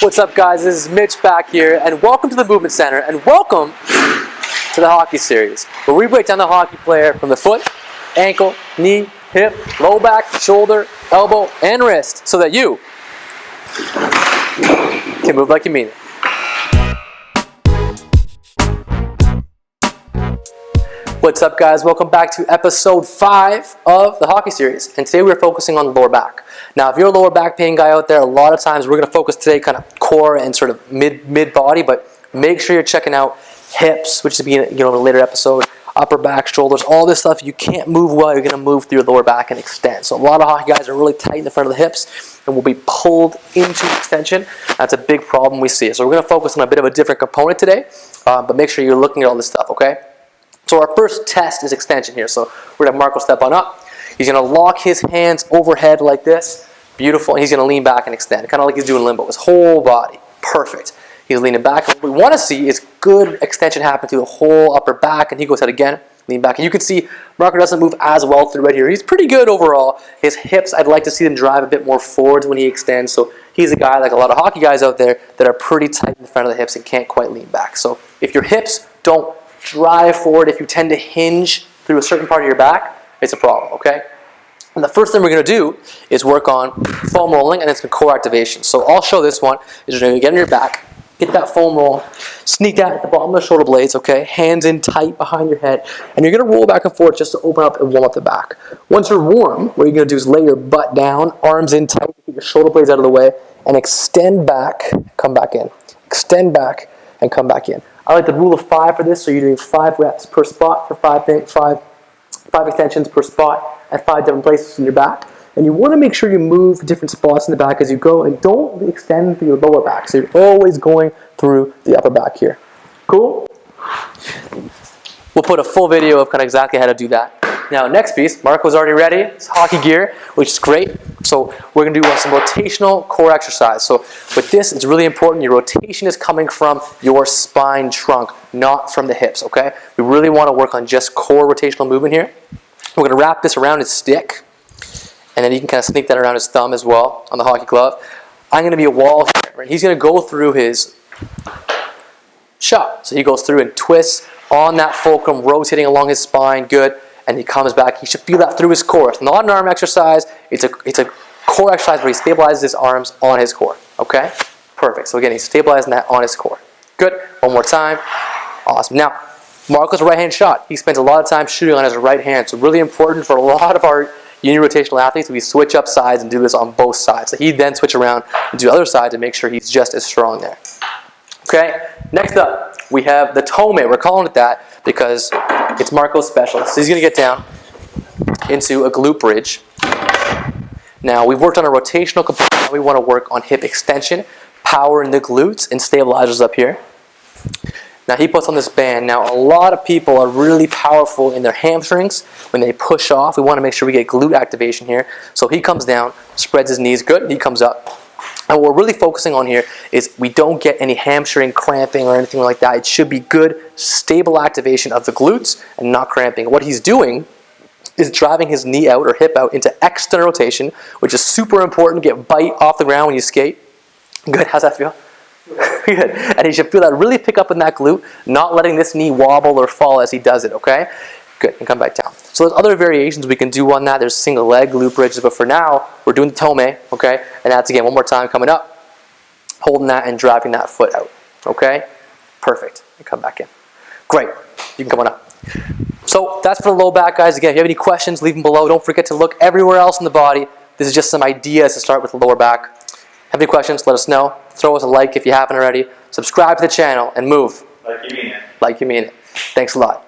What's up, guys? This is Mitch back here, and welcome to the Movement Center, and welcome to the hockey series, where we break down the hockey player from the foot, ankle, knee, hip, low back, shoulder, elbow, and wrist, so that you can move like you mean it. What's up, guys? Welcome back to episode 5 of the hockey series, and today we're focusing on the lower back. Now, if you're a lower back pain guy out there, a lot of times we're going to focus today kind of core and sort of mid-body, but make sure you're checking out hips, which is in a later episode, upper back, shoulders, all this stuff. You can't move well, you're going to move through your lower back and extend. So a lot of hockey guys are really tight in the front of the hips and will be pulled into extension. That's a big problem we see. So we're going to focus on a bit of a different component today, but make sure you're looking at all this stuff, okay? So our first test is extension here. So we're going to have Marco step on up. He's going to lock his hands overhead like this. Beautiful. And he's going to lean back and extend, kind of like he's doing limbo. His whole body. Perfect. He's leaning back. What we want to see is good extension happen through the whole upper back. And he goes ahead again. Lean back. And you can see Marco doesn't move as well through right here. He's pretty good overall. His hips, I'd like to see them drive a bit more forwards when he extends. So he's a guy like a lot of hockey guys out there that are pretty tight in the front of the hips and can't quite lean back. So if your hips don't drive forward, if you tend to hinge through a certain part of your back, it's a problem, okay? And the first thing we're going to do is work on foam rolling and then some core activation. So I'll show this one. Is you're going to get on your back, get that foam roll, sneak that at the bottom of the shoulder blades, okay? Hands in tight behind your head. And you're going to roll back and forth just to open up and warm up the back. Once you're warm, what you're going to do is lay your butt down, arms in tight, get your shoulder blades out of the way, and extend back, come back in. Extend back and come back in. I like the rule of 5 for this, so you're doing 5 reps per spot for 5 extensions per spot at 5 different places in your back. And you want to make sure you move different spots in the back as you go, and don't extend through your lower back. So you're always going through the upper back here. Cool? We'll put a full video of kind of exactly how to do that. Now, next piece, Marco's already ready. It's hockey gear, which is great. So we're going to do some rotational core exercise. So with this, it's really important. Your rotation is coming from your spine trunk, not from the hips, okay? We really want to work on just core rotational movement here. We're going to wrap this around his stick, and then you can kind of sneak that around his thumb as well on the hockey glove. I'm going to be a wall here, right? He's going to go through his shot. So he goes through and twists on that fulcrum, rotating along his spine, good. And he comes back. He should feel that through his core. It's not an arm exercise. It's a core exercise where he stabilizes his arms on his core. Okay? Perfect. So again, he's stabilizing that on his core. Good. One more time. Awesome. Now, Marco's right-hand shot. He spends a lot of time shooting on his right hand. So really important for a lot of our unirotational athletes, we switch up sides and do this on both sides. So he then switch around and do the other side to make sure he's just as strong there. Okay? Next up, we have the tome. We're calling it that because it's Marco's special. So he's going to get down into a glute bridge. Now, we've worked on a rotational component. Now we want to work on hip extension, power in the glutes, and stabilizers up here. Now, he puts on this band. Now, a lot of people are really powerful in their hamstrings when they push off. We want to make sure we get glute activation here. So he comes down, spreads his knees. Good. He comes up. And what we're really focusing on here is we don't get any hamstring cramping or anything like that. It should be good, stable activation of the glutes and not cramping. What he's doing is driving his knee out or hip out into external rotation, which is super important. Get bite off the ground when you skate. Good. How's that feel? Good. And he should feel that really pick up in that glute, not letting this knee wobble or fall as he does it, okay? Good. And come back down. So there's other variations we can do on that. There's single leg glute bridges, but for now, we're doing the tome, okay? And that's, again, one more time coming up, holding that and driving that foot out, okay? Perfect. And come back in. Great. You can come on up. So that's for the low back, guys. Again, if you have any questions, leave them below. Don't forget to look everywhere else in the body. This is just some ideas to start with the lower back. Have any questions? Let us know. Throw us a like if you haven't already. Subscribe to the channel and move. Like you mean it. Like you mean it. Thanks a lot.